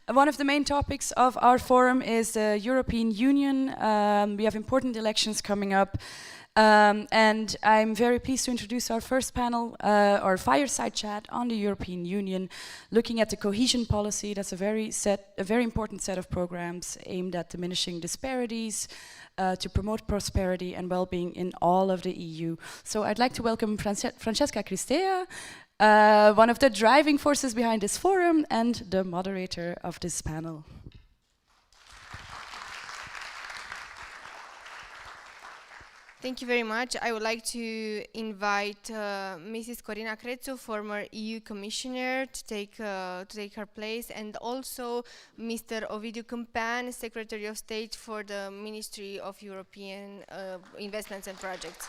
One of the main topics of our forum is the European Union. We have important elections coming up. And I'm very pleased to introduce our first panel, our Fireside chat on the European Union, looking at the cohesion policy. That's a very important set of programs aimed at diminishing disparities, to promote prosperity and well-being in all of the EU. So I'd like to welcome Francesca Cristea, one of the driving forces behind this forum and the moderator of this panel. Thank you very much. I would like to invite Mrs. Corina Crețu, former EU Commissioner, to take her place, and also Mr. Ovidiu Cîmpean, Secretary of State for the Ministry of European Investments and Projects.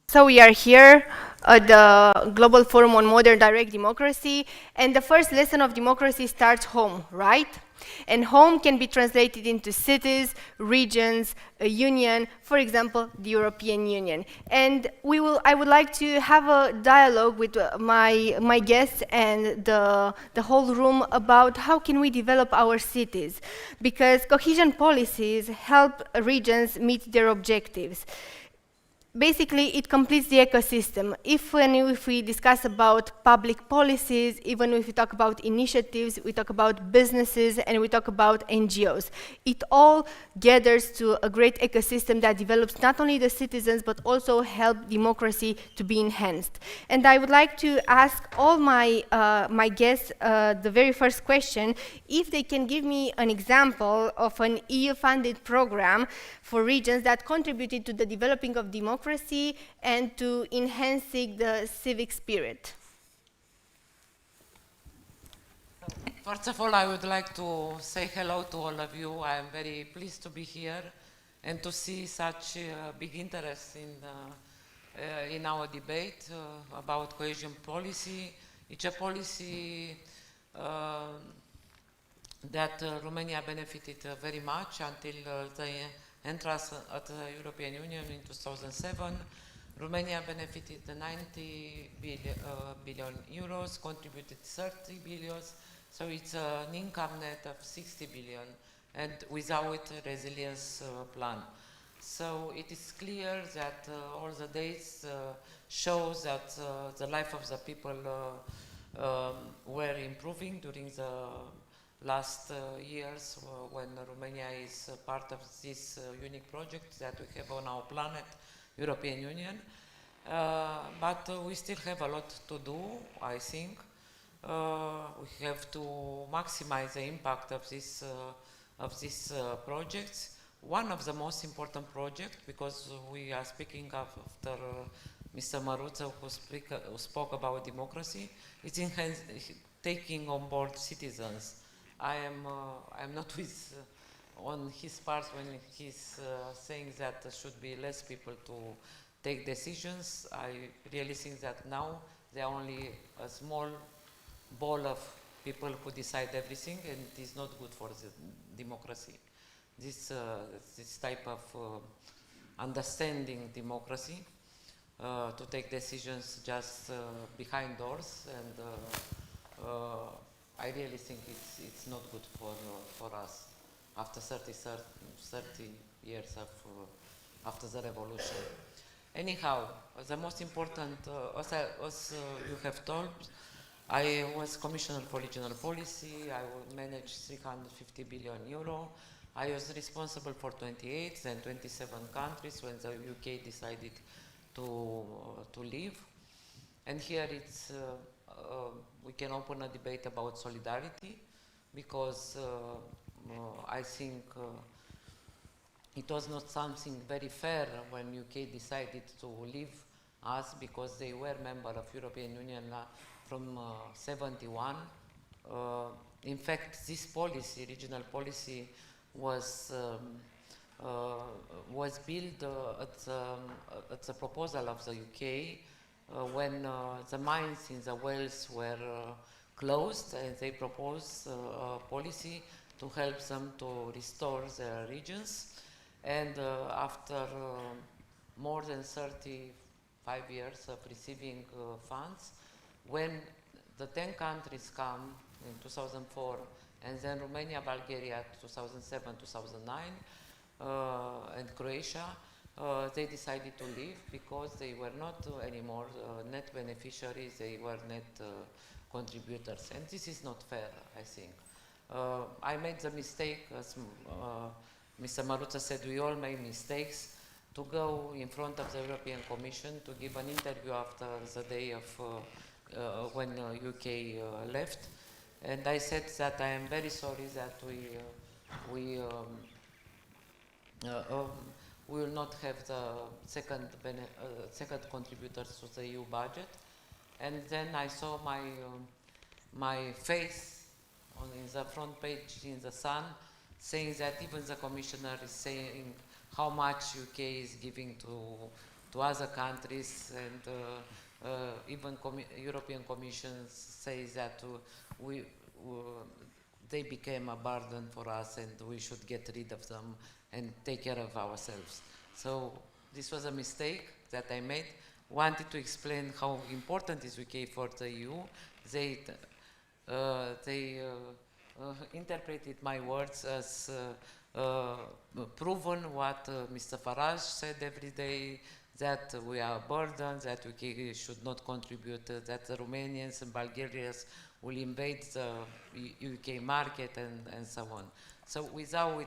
So we are here at the Global Forum on Modern Direct Democracy, and the first lesson of democracy starts home, right? And home can be translated into cities, regions, a union, for example, the European Union. And I would like to have a dialogue with my guests and the whole room about how can we develop our cities, because cohesion policies help regions meet their objectives. Basically, it completes the ecosystem. If we discuss about public policies, even if we talk about initiatives, we talk about businesses, and we talk about NGOs. It all gathers to a great ecosystem that develops not only the citizens, but also help democracy to be enhanced. And I would like to ask all my guests the very first question, if they can give me an example of an EU-funded program for regions that contributed to the developing of democracy and to enhancing the civic spirit. First of all, I would like to say hello to all of you. I am very pleased to be here and to see such big interest in our debate about cohesion policy. It's a policy that Romania benefited very much until the entrance at the European Union in 2007. Romania benefited 90 billion euros, contributed 30 billion, so it's an income net of 60 billion, and without a resilience plan. So it is clear that all the dates show that the life of the people were improving during the last years when Romania is part of this unique project that we have on our planet, European Union. But we still have a lot to do, I think. We have to maximize the impact of these projects. One of the most important projects, because we are speaking after Mr. Măruță, who spoke about democracy, it's taking on board citizens. I am not on his part when he's saying that there should be less people to take decisions. I really think that now there are only a small ball of people who decide everything, and it is not good for the democracy. This type of understanding democracy, to take decisions just behind doors, and I really think it's not good for us after 30 years after the revolution. Anyhow, the most important, as you have told, I was Commissioner for Regional Policy. I managed 350 billion euro. I was responsible for 28 and 27 countries when the UK decided to leave. And here it's we can open a debate about solidarity, because I think it was not something very fair when UK decided to leave us, because they were member of European Union from 71. In fact, this policy, regional policy, was built at the proposal of the UK when the mines in the wells were closed, and they proposed a policy to help them to restore their regions. And after more than 35 years of receiving funds, when the 10 countries come in 2004, and then Romania, Bulgaria 2007, 2009, and Croatia, they decided to leave because they were not anymore net beneficiaries, they were net contributors. And this is not fair, I think. I made the mistake, as Mr. Maruța said, we all make mistakes, to go in front of the European Commission to give an interview after the day of when UK left. And I said that I am very sorry that we will not have the second contributors to the EU budget. And then I saw my face in the front page in the Sun, saying that even the commissioner is saying how much UK is giving to other countries, and even European Commission says that they became a burden for us and we should get rid of them and take care of ourselves. So this was a mistake that I made. Wanted to explain how important is UK for the EU. They interpreted my words as proven what Mr. Farage said every day, that we are a burden, that UK should not contribute, that the Romanians and Bulgarians will invade the UK market, and so on. So without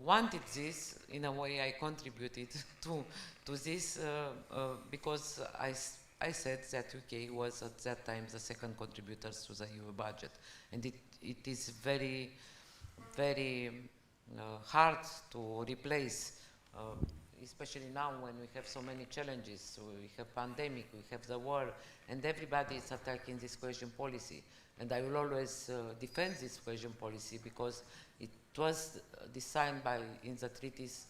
wanting this, in a way I contributed to this because I said that UK was at that time the second contributor to the EU budget. And it is very, very hard to replace, especially now when we have so many challenges. So we have pandemic, we have the war, and everybody is attacking this cohesion policy. And I will always defend this cohesion policy because it was designed in the treaties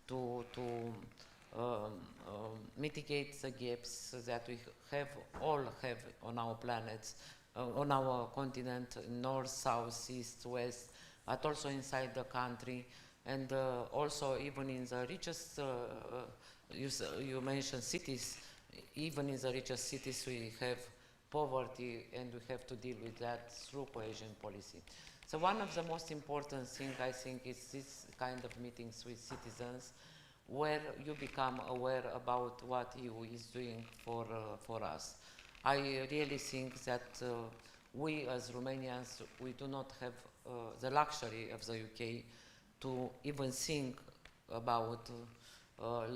to mitigate the gaps that we all have on our planets, on our continent, north, south, east, west, but also inside the country. And also even in the richest, you mentioned cities, even in the richest cities we have poverty, and we have to deal with that through cohesion policy. So one of the most important things, I think, is this kind of meetings with citizens, where you become aware about what EU is doing for us. I really think that we as Romanians, we do not have the luxury of the UK to even think about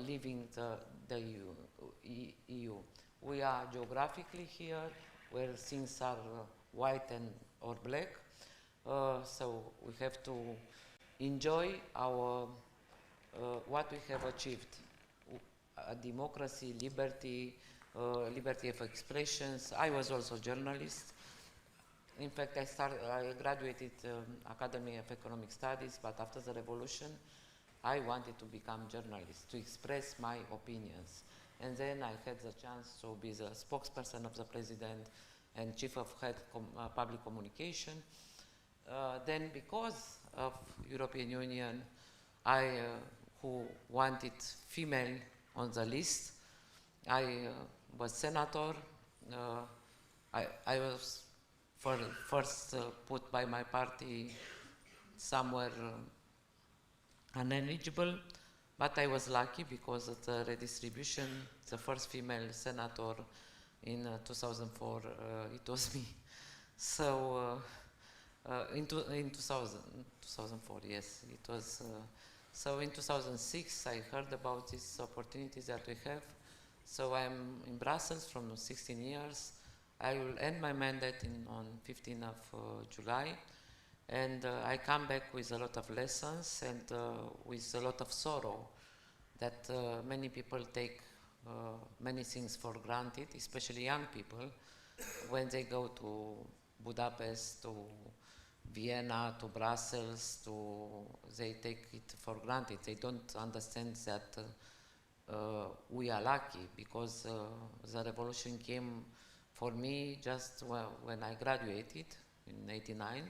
leaving the EU. We are geographically here, where things are white or black, so we have to enjoy our what we have achieved: democracy, liberty, liberty of expressions. I was also a journalist. In fact, I graduated Academy of Economic Studies, but after the revolution, I wanted to become a journalist, to express my opinions. And then I had the chance to be the spokesperson of the president and chief of public communication. Then because of European Union, who wanted female on the list, I was senator. I was first put by my party somewhere uneligible, but I was lucky because of the redistribution, the first female senator in 2004, it was me. So in 2004, yes, it was. So in 2006, I heard about these opportunities that we have. So I'm in Brussels from 16 years. I will end my mandate on 15th of July, and I come back with a lot of lessons and with a lot of sorrow that many people take many things for granted, especially young people, when they go to Budapest, to Vienna, to Brussels, they take it for granted. They don't understand that we are lucky because the revolution came for me just when I graduated in '89,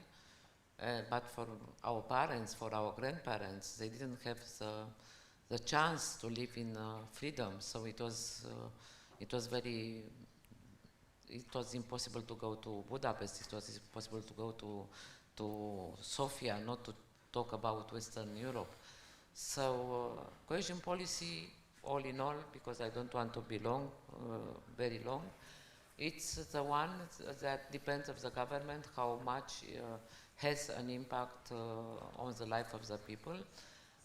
but for our parents, for our grandparents, they didn't have the chance to live in freedom. So it was impossible to go to Budapest. It was impossible to go to Sofia, not to talk about Western Europe. So cohesion policy, all in all, because I don't want to be long, very long, it's the one that depends on the government, how much has an impact on the life of the people.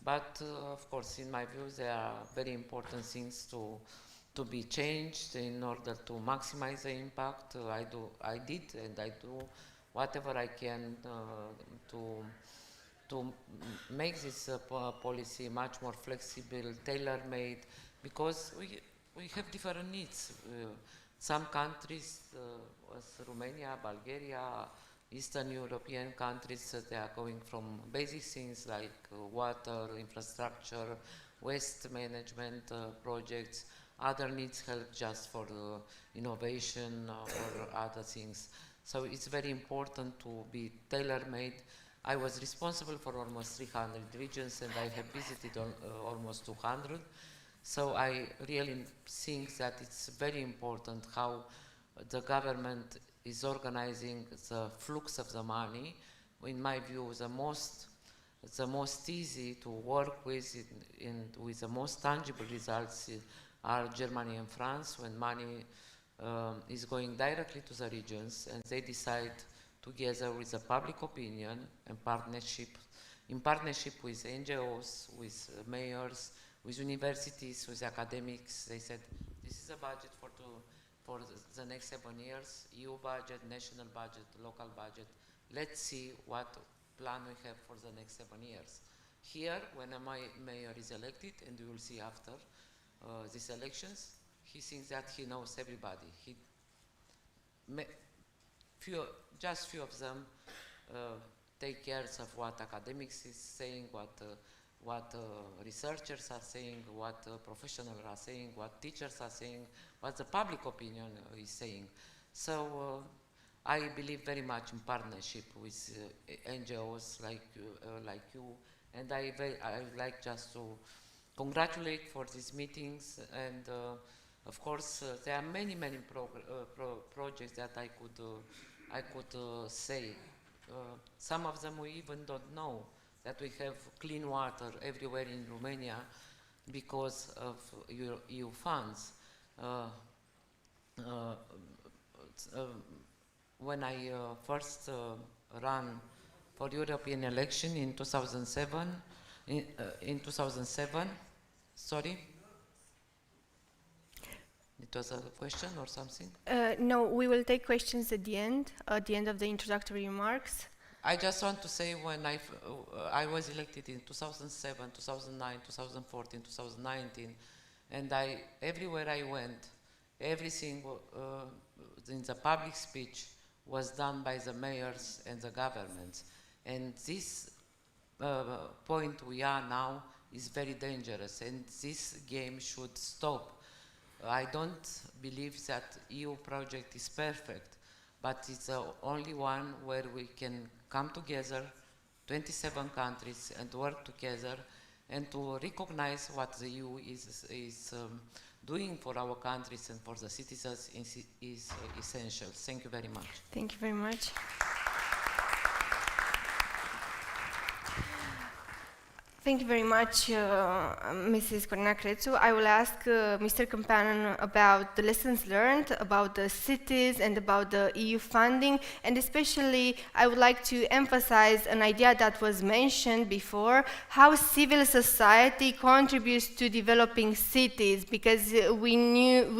But of course, in my view, there are very important things to be changed in order to maximize the impact. I did and I do whatever I can to make this policy much more flexible, tailor-made, because we have different needs. Some countries, as Romania, Bulgaria, Eastern European countries, they are going from basic things like water, infrastructure, waste management projects. Other needs help just for innovation or other things. So it's very important to be tailor-made. I was responsible for almost 300 regions and I have visited almost 200. So I really think that it's very important how the government is organizing the flux of the money. In my view, the most easy to work with and with the most tangible results are Germany and France, when money is going directly to the regions and they decide together with the public opinion and in partnership with NGOs, with mayors, with universities, with academics. They said, this is a budget for the next 7 years, EU budget, national budget, local budget. Let's see what plan we have for the next 7 years. Here, when a mayor is elected, and we will see after these elections, he thinks that he knows everybody. Just few of them take care of what academics is saying, what researchers are saying, what professionals are saying, what teachers are saying, what the public opinion is saying. So I believe very much in partnership with NGOs like you, and I would like just to congratulate for these meetings, and of course there are many projects that I could say. Some of them we even don't know that we have clean water everywhere in Romania because of EU funds. When I first ran for European election in 2007, sorry? It was a question or something? No, we will take questions at the end of the introductory remarks. I just want to say when I was elected in 2007, 2009, 2014, 2019, and everywhere I went, everything in the public speech was done by the mayors and the governments. And this point we are now is very dangerous, and this game should stop. I don't believe that EU project is perfect, but it's the only one where we can come together, 27 countries, and work together, and to recognize what the EU is doing for our countries and for the citizens is essential. Thank you very much. Thank you very much. Thank you very much, Mrs. Corina Crețu. I will ask Mr. Cîmpean about the lessons learned, about the cities and about the EU funding, and especially I would like to emphasize an idea that was mentioned before, how civil society contributes to developing cities, because we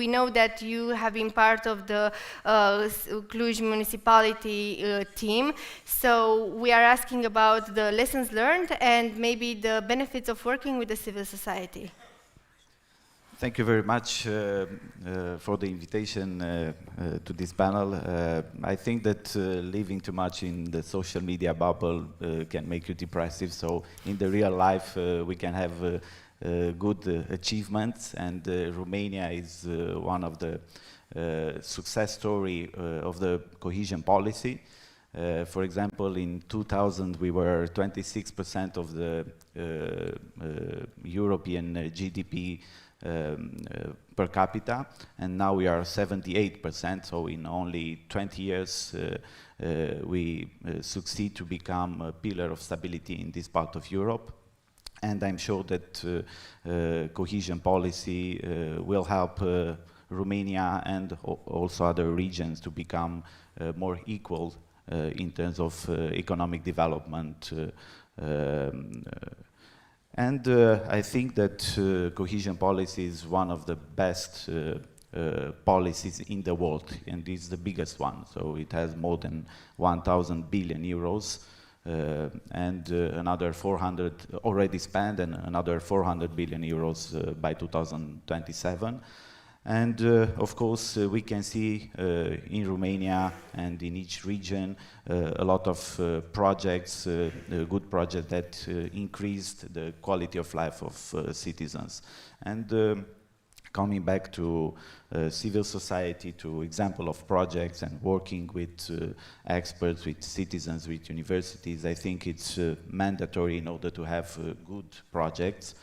know that you have been part of the Cluj municipality team, so we are asking about the lessons learned and maybe the benefits of working with the civil society. Thank you very much for the invitation to this panel. I think that living too much in the social media bubble can make you depressive, so in the real life we can have good achievements, and Romania is one of the success story of the cohesion policy. For example, in 2000 we were 26% of the European GDP per capita, and now we are 78%, so in only 20 years we succeed to become a pillar of stability in this part of Europe. And I'm sure that cohesion policy will help Romania and also other regions to become more equal in terms of economic development. And I think that cohesion policy is one of the best policies in the world, and it's the biggest one. So it has more than 1,000 billion euros, and another 400 already spent, and another 400 billion euros by 2027. And of course we can see in Romania and in each region a lot of projects, good projects that increased the quality of life of citizens. And coming back to civil society, to example of projects and working with experts, with citizens, with universities, I think it's mandatory in order to have good projects.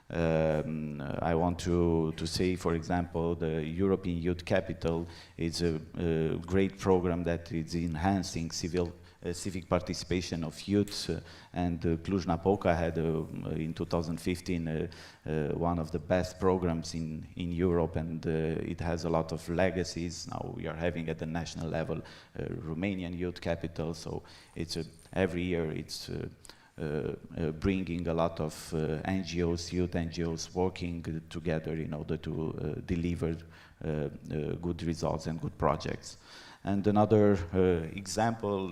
I want to say, for example, the European Youth Capital is a great program that is enhancing civic participation of youth, and Cluj-Napoca had in 2015 one of the best programs in Europe, and it has a lot of legacies. Now we are having at the national level Romanian Youth Capital, so it's every year it's bringing a lot of NGOs, youth NGOs, working together in order to deliver good results and good projects. And another example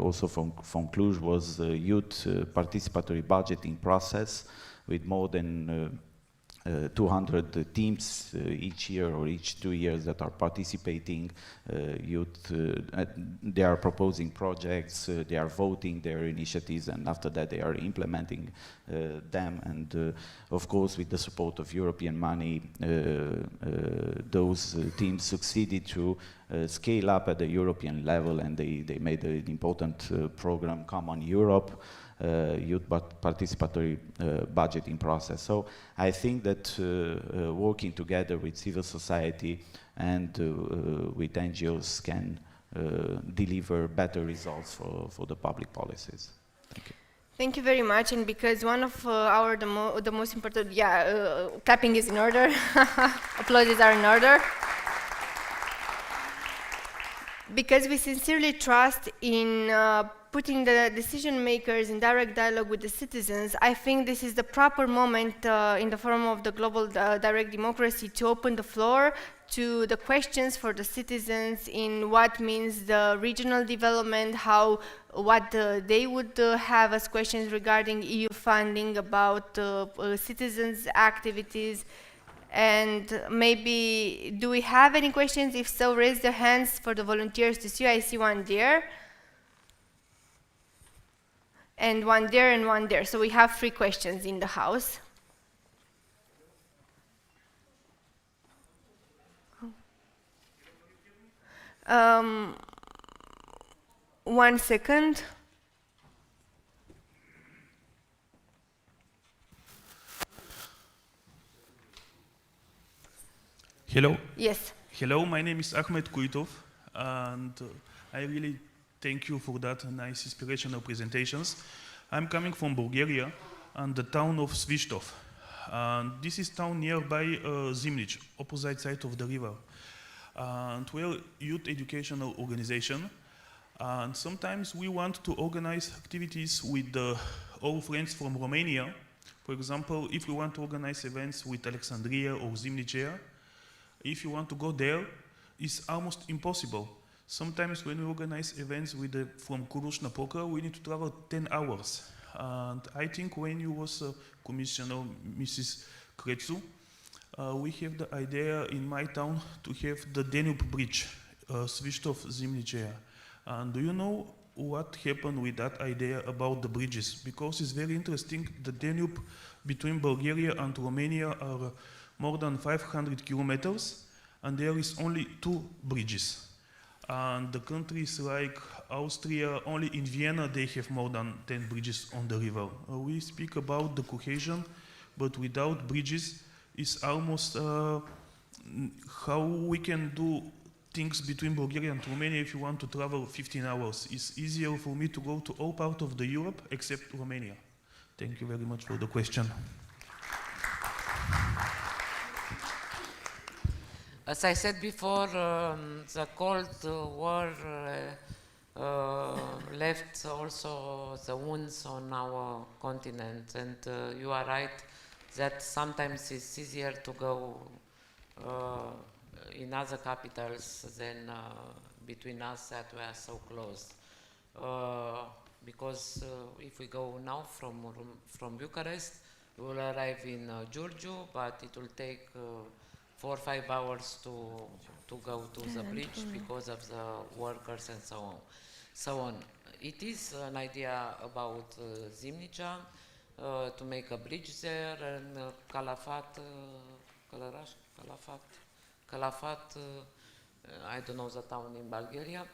also from Cluj was the youth participatory budgeting process, with more than 200 teams each year or each 2 years that are participating. Youth, they are proposing projects, they are voting their initiatives, and after that they are implementing them. And of course, with the support of European money, those teams succeeded to scale up at the European level, and they made an important program, Common Europe, youth participatory budgeting process. So I think that working together with civil society and with NGOs can deliver better results for the public policies. Thank you. Thank you very much. And because one of the most important, clapping is in order, applauses are in order. Because we sincerely trust in putting the decision makers in direct dialogue with the citizens, I think this is the proper moment in the forum of the global direct democracy to open the floor to the questions for the citizens in what means the regional development, what they would have as questions regarding EU funding, about citizens' activities. And maybe, do we have any questions? If so, raise their hands for the volunteers to see. I see one there. And one there and one there. So we have 3 questions in the house. One second. Hello. Yes. Hello, my name is Ahmed Kuitov, and I really thank you for that nice inspirational presentations. I'm coming from Bulgaria and the town of Svistov. And this is town nearby Zimnic, opposite side of the river. And we're a youth educational organization. And sometimes we want to organize activities with all friends from Romania. For example, if we want to organize events with Alexandria or Zimnicea, if you want to go there, it's almost impossible. Sometimes when we organize events from Cluj-Napoca, we need to travel 10 hours. And I think when you was Commissioner Mrs. Crețu, we have the idea in my town to have the Danube Bridge, Svistov Zimnicea. And do you know what happened with that idea about the bridges, because it's very interesting. The Danube between Bulgaria and Romania are more than 500 kilometers, and there is only 2 bridges. And the countries like Austria, only in Vienna they have more than 10 bridges on the river. We speak about the cohesion, but without bridges, it's almost how we can do things between Bulgaria and Romania. If you want to travel 15 hours, it's easier for me to go to all parts of the Europe except Romania. Thank you very much for the question. As I said before, the Cold War left also the wounds on our continent, and you are right that sometimes it's easier to go in other capitals than between us that we are so close. Because if we go now from Bucharest, we will arrive in Giurgiu, but it will take 4 or 5 hours to go to the bridge because of the workers and so on. It is an idea about Zimnica to make a bridge there, and Calafat, I don't know the town in Bulgaria.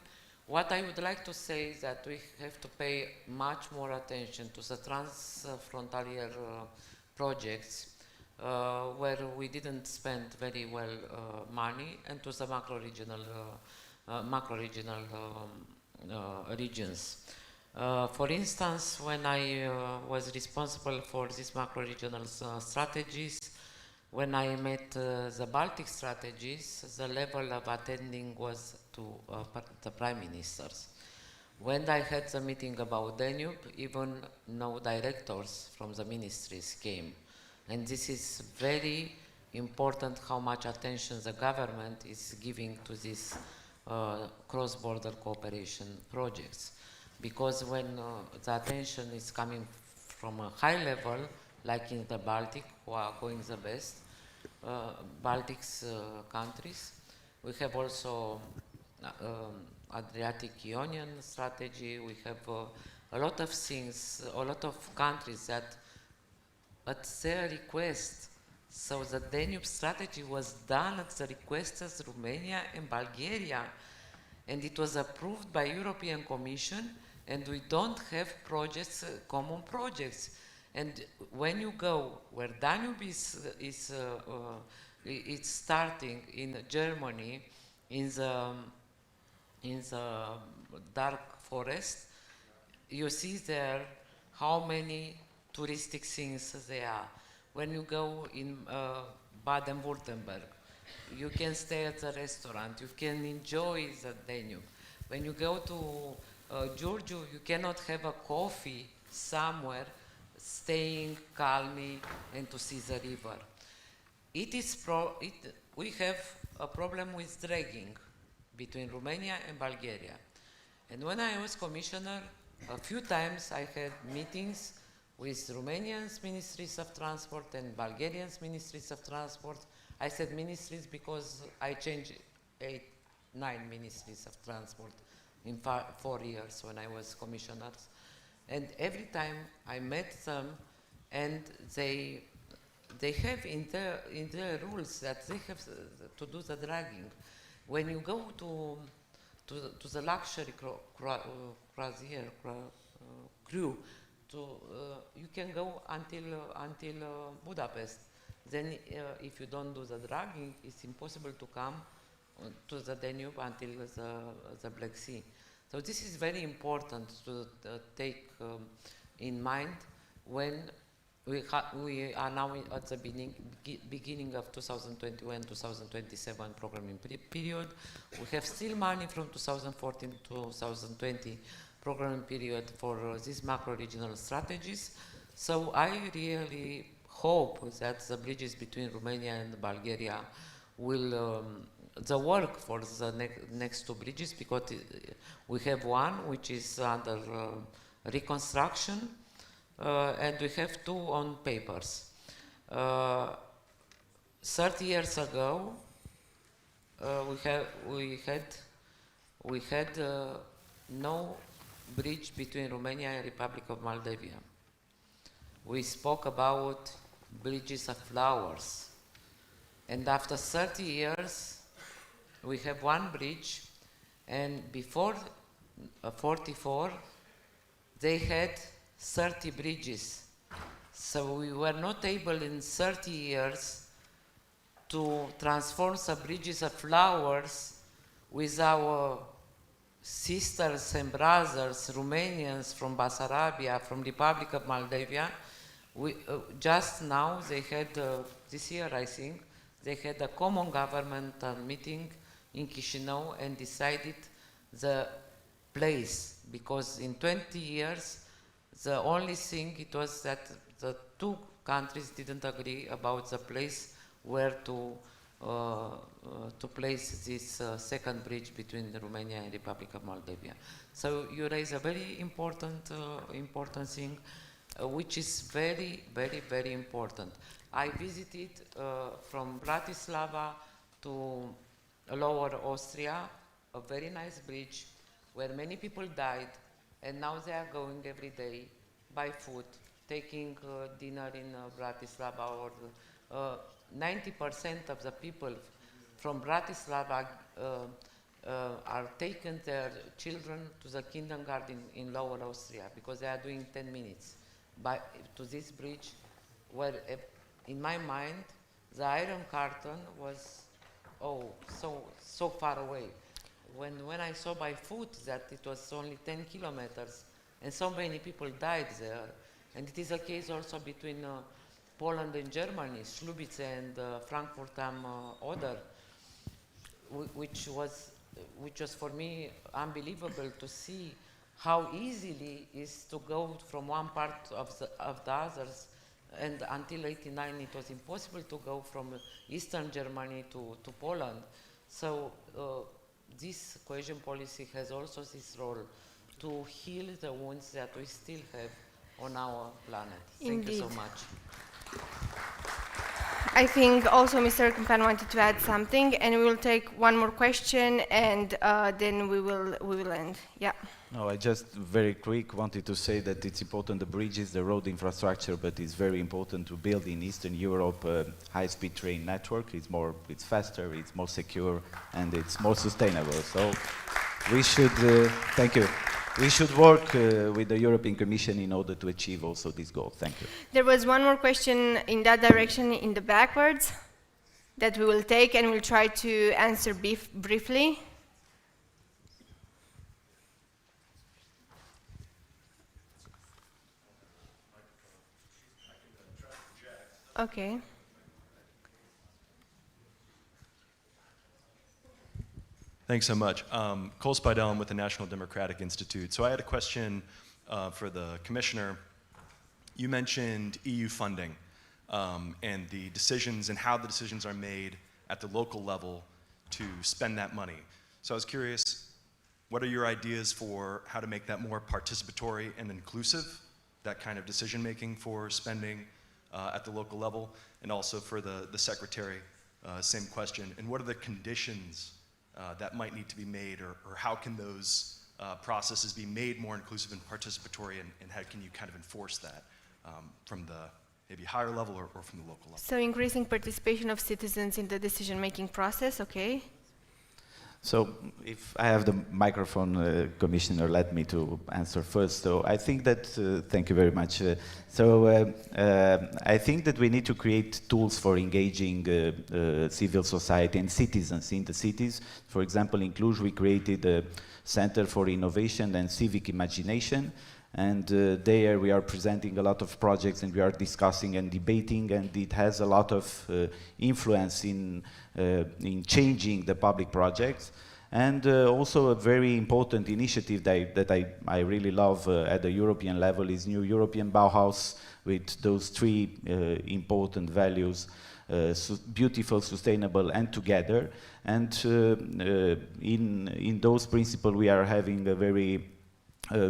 What I would like to say is that we have to pay much more attention to the transfrontalier projects where we didn't spend very well money, and to the macro-regional regions. For instance, when I was responsible for these macro-regional strategies, when I met the Baltic strategies, the level of attending was to the prime ministers. When I had the meeting about Danube, even no directors from the ministries came. And this is very important how much attention the government is giving to these cross-border cooperation projects. Because when the attention is coming from a high level, like in the Baltic, who are going the best, Baltics countries, we have also Adriatic Ionian strategy, we have a lot of things, a lot of countries that at their request. So the Danube strategy was done at the request of Romania and Bulgaria, and it was approved by European Commission, and we don't have projects, common projects. And when you go where Danube is starting in Germany, in the dark forest, you see there how many touristic things there are. When you go in Baden-Württemberg, you can stay at the restaurant, you can enjoy the Danube. When you go to Giurgiu, you cannot have a coffee somewhere, staying calmly and to see the river. We have a problem with dragging between Romania and Bulgaria. And when I was commissioner, a few times I had meetings with Romanians ministries of transport and Bulgarians ministries of transport. I said ministries because I changed 8, 9 ministries of transport in 4 years when I was commissioner. And every time I met them, and they have in their rules that they have to do the dragging. When you go to the luxury croisière crew, you can go until Budapest. Then if you don't do the dragging, it's impossible to come to the Danube until the Black Sea. So this is very important to take in mind when we are now at the beginning of 2021-2027 programming period. We have still money from 2014 to 2020 programming period for these macro-regional strategies. So I really hope that the bridges between Romania and Bulgaria will the work for the next 2 bridges, because we have one which is under reconstruction, and we have 2 on papers. 30 years ago, we had no bridge between Romania and Republic of Moldova. We spoke about bridges of flowers. And after 30 years, we have one bridge, and before 44, they had 30 bridges. So we were not able in 30 years to transform some bridges of flowers with our sisters and brothers, Romanians from Basarabia, from Republic of Moldova. Just now, they had, this year I think, they had a common governmental meeting in Chișinău and decided the place, because in 20 years, the only thing it was that the two countries didn't agree about the place where to place this second bridge between Romania and Republic of Moldova. So you raise a very important thing, which is very, very, very important. I visited from Bratislava to Lower Austria, a very nice bridge where many people died, and now they are going every day by foot, taking dinner in Bratislava, or 90% of the people from Bratislava are taking their children to the kindergarten in Lower Austria because they are doing 10 minutes to this bridge, where in my mind the Iron Curtain was so far away. When I saw by foot that it was only 10 kilometers and so many people died there, and it is a case also between Poland and Germany, Slubice and Frankfurt am Oder, which was for me unbelievable to see how easily it is to go from one part of the others, and until 1989 it was impossible to go from Eastern Germany to Poland. So this cohesion policy has also this role to heal the wounds that we still have on our planet. Thank you so much. I think also Mr. Cîmpean wanted to add something, and we will take one more question, and then we will end. Yeah. No, I just very quick wanted to say that it's important, the bridges, the road infrastructure, but it's very important to build in Eastern Europe a high-speed train network. It's faster, it's more secure, and it's more sustainable. So we should, thank you. We should work with the European Commission in order to achieve also this goal. Thank you. There was one more question in that direction in the backwards that we will take, and we'll try to answer briefly. Okay. Thanks so much. Cole Spidell, I'm with the National Democratic Institute. So I had a question for the commissioner. You mentioned EU funding and the decisions and how the decisions are made at the local level to spend that money. So I was curious, what are your ideas for how to make that more participatory and inclusive, that kind of decision making for spending at the local level? And also for the secretary, same question. And what are the conditions that might need to be made, or how can those processes be made more inclusive and participatory, and how can you kind of enforce that from the maybe higher level or from the local level? So increasing participation of citizens in the decision-making process, okay. So if I have the microphone, Commissioner, let me to answer first. So I think that, thank you very much. I think that we need to create tools for engaging civil society and citizens in the cities. For example, in Cluj, we created a Center for Innovation and Civic Imagination. And there we are presenting a lot of projects, and we are discussing and debating, and it has a lot of influence in changing the public projects. And also a very important initiative that I really love at the European level is New European Bauhaus, with those three important values: beautiful, sustainable, and together. And in those principles we are having a very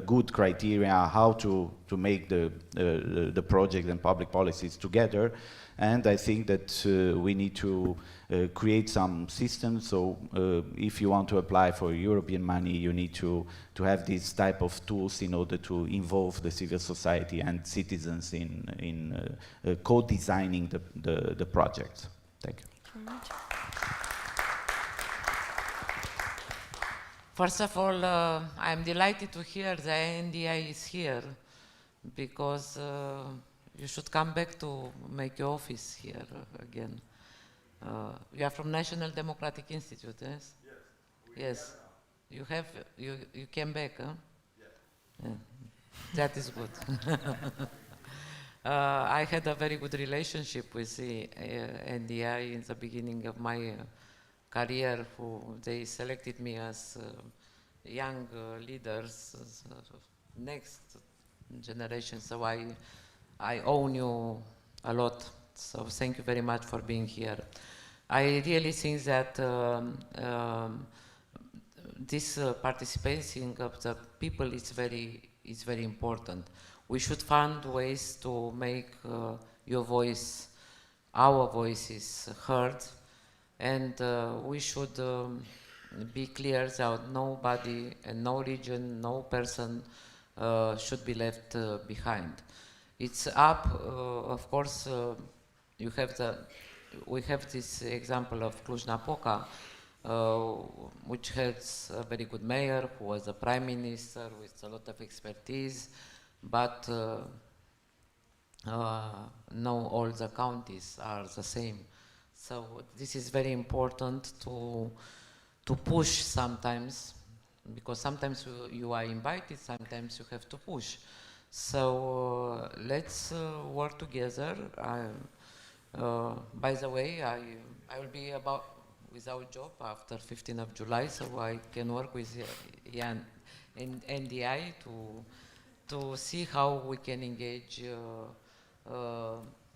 good criteria how to make the project and public policies together. And I think that we need to create some systems. So if you want to apply for European money, you need to have these type of tools in order to involve the civil society and citizens in co-designing the projects. Thank you. First of all, I'm delighted to hear the NDI is here, because you should come back to make your office here again. You are from National Democratic Institute, yes? Yes. Yes. You came back, huh? Yes. Yeah. That is good. I had a very good relationship with the NDI in the beginning of my career. They selected me as young leaders, next generation. So I owe you a lot. So thank you very much for being here. I really think that this participation of the people is very important. We should find ways to make your voice, our voices heard, and we should be clear that nobody and no region, no person should be left behind. It's up, of course, we have this example of Cluj-Napoca, which has a very good mayor who was a prime minister with a lot of expertise, but no, all the counties are the same. So this is very important to push sometimes, because sometimes you are invited, sometimes you have to push. So let's work together. By the way, I will be without job after 15th of July, so I can work with Ian and NDI to see how we can engage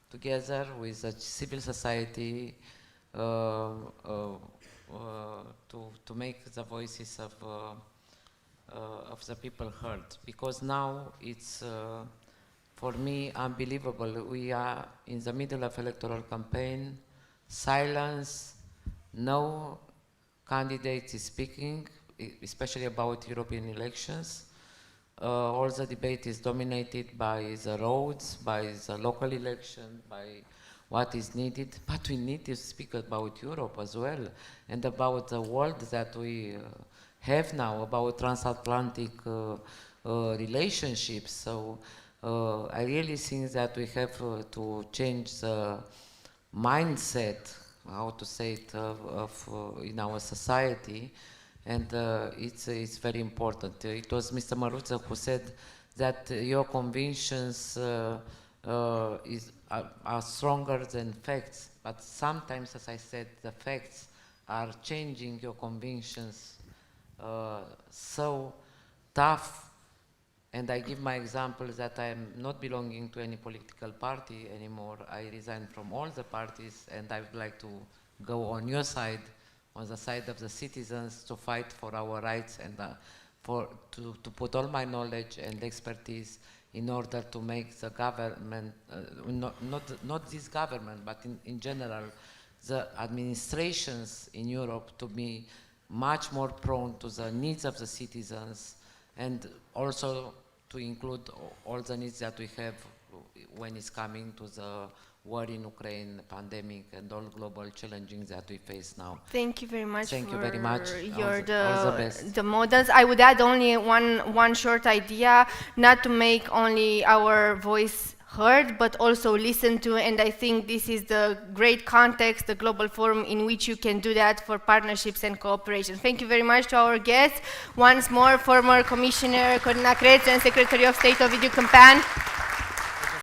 together with the civil society to make the voices of the people heard. Because now it's, for me, unbelievable. We are in the middle of electoral campaign, silence, no candidate is speaking, especially about European elections. All the debate is dominated by the roads, by the local election, by what is needed. But we need to speak about Europe as well, and about the world that we have now, about transatlantic relationships. So I really think that we have to change the mindset, how to say it, in our society. And it's very important. It was Mr. Maruță who said that your convictions are stronger than facts, but sometimes, as I said, the facts are changing your convictions so tough. And I give my example that I am not belonging to any political party anymore. I resigned from all the parties, and I would like to go on your side, on the side of the citizens, to fight for our rights and to put all my knowledge and expertise in order to make the government, not this government, but in general, the administrations in Europe to be much more prone to the needs of the citizens, and also to include all the needs that we have when it's coming to the war in Ukraine, pandemic, and all global challenges that we face now. Thank you very much. Thank you very much. You're all the best. The models. I would add only one short idea, not to make only our voice heard, but also listened to, and I think this is the great context, the global forum in which you can do that for partnerships and cooperation. Thank you very much to our guests. Once more, former Commissioner Corina Crețu and Secretary of State Ovidiu Cîmpean.